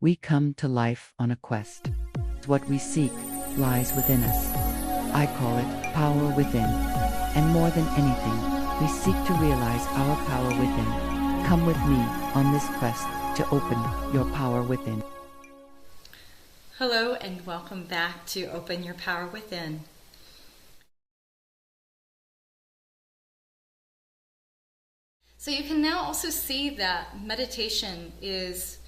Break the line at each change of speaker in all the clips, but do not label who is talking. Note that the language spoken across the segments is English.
We come to life on a quest. What we seek lies within us. I call it power within. And more than anything, we seek to realize our power within. Come with me on this quest to open your power within.
Hello and welcome back to Open Your Power Within. So you can now also see that meditation is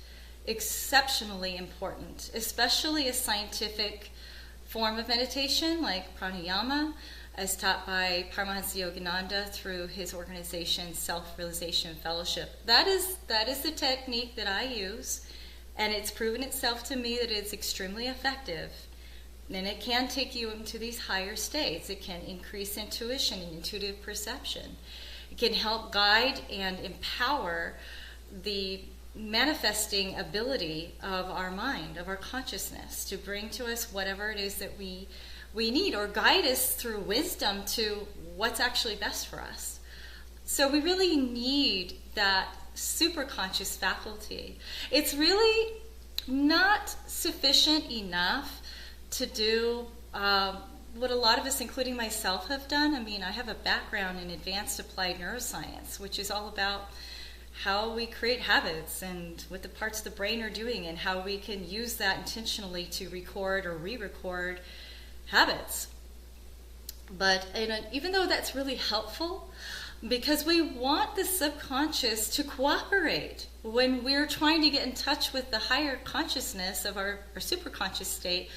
exceptionally important, especially a scientific form of meditation like Pranayama, as taught by Paramahansa Yogananda through his organization Self-Realization Fellowship. That is the technique that I use, and it's proven itself to me that it's extremely effective. And it can take you into these higher states. It can increase intuition and intuitive perception. It can help guide and empower the manifesting ability of our mind, of our consciousness, to bring to us whatever it is that we need, or guide us through wisdom to what's actually best for us. So we really need that superconscious faculty. It's really not sufficient enough to do what a lot of us, including myself, have done. I mean, I have a background in advanced applied neuroscience, which is all about how we create habits and what the parts of the brain are doing and how we can use that intentionally to record or re-record habits. But even though that's really helpful, because we want the subconscious to cooperate when we're trying to get in touch with the higher consciousness of our superconscious state,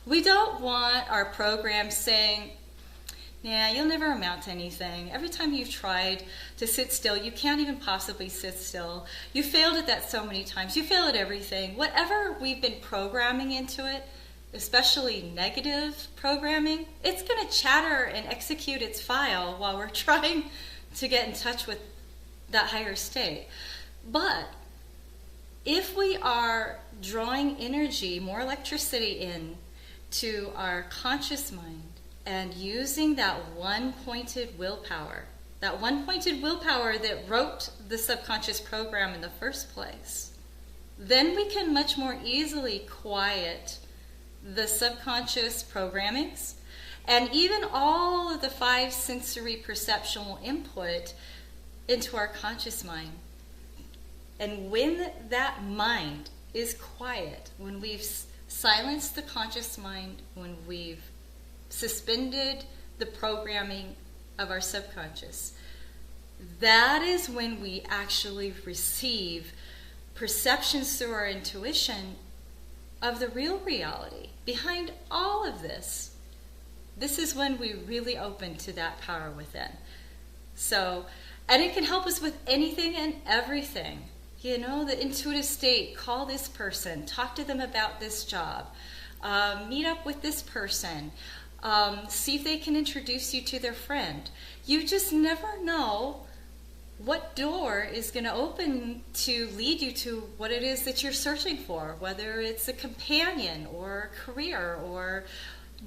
we don't want our program saying, "Nah, you'll never amount to anything. Every time you've tried to sit still, you can't even possibly sit still. You failed at that so many times. You fail at everything." Whatever we've been programming into it, especially negative programming, it's going to chatter and execute its file while we're trying to get in touch with that higher state. But if we are drawing energy, more electricity in to our conscious mind and using that one-pointed willpower that wrote the subconscious program in the first place, then we can much more easily quiet the subconscious programmings and even all of the five sensory perceptual input into our conscious mind. And when that mind is quiet, when we've silenced the conscious mind, when we've suspended the programming of our subconscious, that is when we actually receive perceptions through our intuition of the real reality behind all of this. This is when we really open to that power within. So, and it can help us with anything and everything. You know, the intuitive state, call this person, talk to them about this job, meet up with this person, see if they can introduce you to their friend. You just never know what door is going to open to lead you to what it is that you're searching for, whether it's a companion or a career or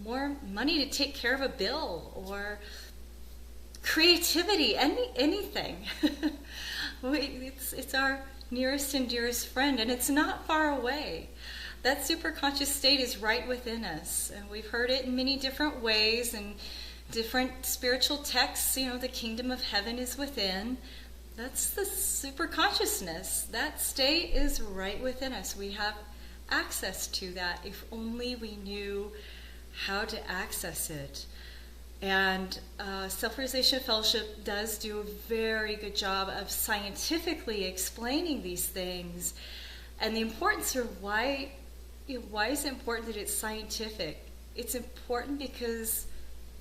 more money to take care of a bill or creativity, anything. It's our nearest and dearest friend, and it's not far away. That superconscious state is right within us, and we've heard it in many different ways and different spiritual texts. You know, the kingdom of heaven is within. That's the superconsciousness. That state is right within us. We have access to that if only we knew how to access it. And Self-Realization Fellowship does do a very good job of scientifically explaining these things and the importance of why is it important that it's scientific. It's important because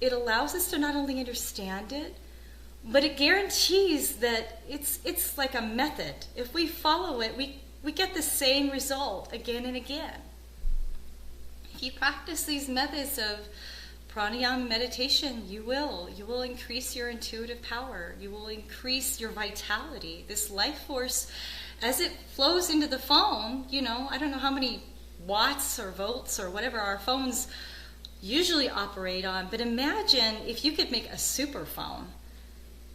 it allows us to not only understand it, but it guarantees that it's like a method. If we follow it, we get the same result again and again. If you practice these methods of pranayama meditation, you will increase your intuitive power. You will increase your vitality. This life force, as it flows into the phone, you know, I don't know how many watts or volts or whatever our phones usually operate on, but imagine if you could make a super phone.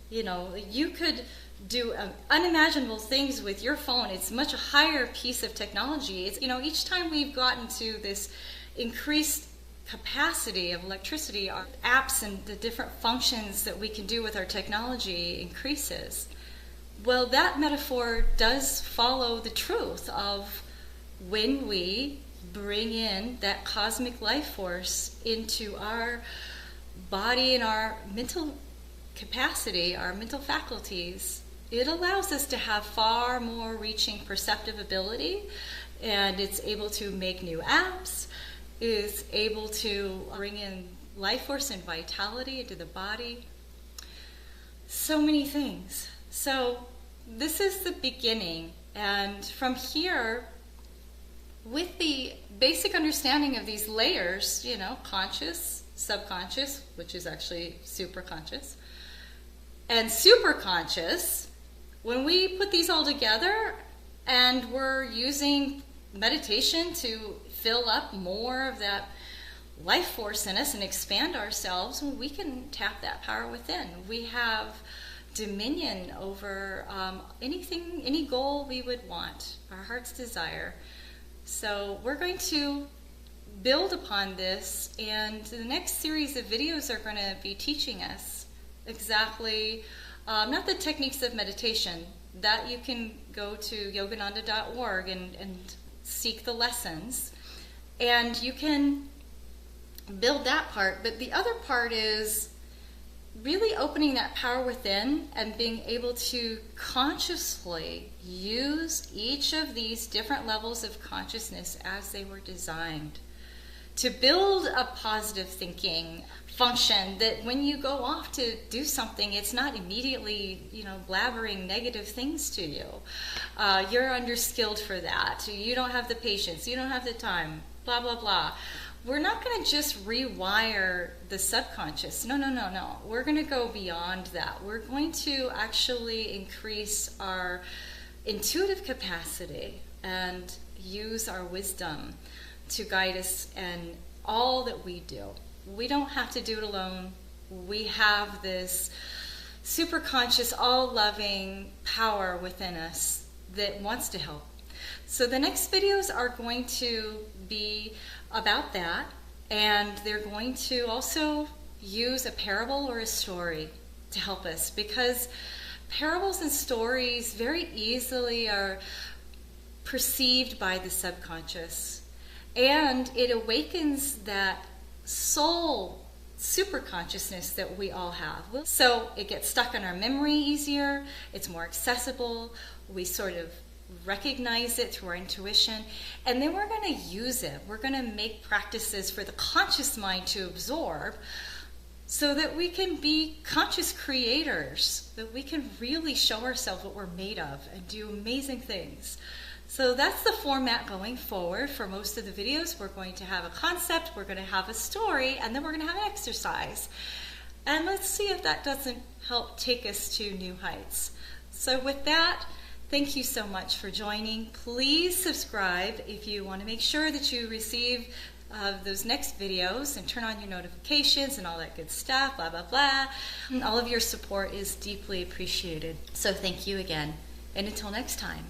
You know, you could do unimaginable things with your phone. It's much a higher piece of technology. It's, each time we've gotten to this increased capacity of electricity, our apps and the different functions that we can do with our technology increases. Well, that metaphor does follow the truth of when we bring in that cosmic life force into our body and our mental capacity, our mental faculties, it allows us to have far more reaching perceptive ability, and it's able to make new apps, is able to bring in life force and vitality into the body. So many things. So this is the beginning, and from here, with the basic understanding of these layers, conscious, subconscious, which is actually superconscious, and superconscious, when we put these all together and we're using meditation to fill up more of that life force in us and expand ourselves, we can tap that power within. We have dominion over anything, any goal we would want, our heart's desire. So we're going to build upon this, and the next series of videos are going to be teaching us exactly, not the techniques of meditation, that you can go to yogananda.org and seek the lessons, and you can build that part, but the other part is really opening that power within and being able to consciously use each of these different levels of consciousness as they were designed to build a positive thinking function, that when you go off to do something, it's not immediately, blabbering negative things to you. You're underskilled for that. You don't have the patience. You don't have the time. Blah, blah, blah. We're not going to just rewire the subconscious. No. We're going to go beyond that. We're going to actually increase our intuitive capacity and use our wisdom to guide us in all that we do. We don't have to do it alone. We have this superconscious, all-loving power within us that wants to help. So the next videos are going to be about that, and they're going to also use a parable or a story to help us, because parables and stories very easily are perceived by the subconscious, and it awakens that soul superconsciousness that we all have. So it gets stuck in our memory easier, it's more accessible, we sort of recognize it through our intuition, and then we're going to use it. We're going to make practices for the conscious mind to absorb, so that we can be conscious creators, that we can really show ourselves what we're made of and do amazing things. So that's the format going forward for most of the videos. We're going to have a concept, we're going to have a story, and then we're going to have an exercise. And let's see if that doesn't help take us to new heights. So with that, thank you so much for joining. Please subscribe if you want to make sure that you receive those next videos, and turn on your notifications and all that good stuff, blah, blah, blah. All of your support is deeply appreciated. So thank you again. And until next time.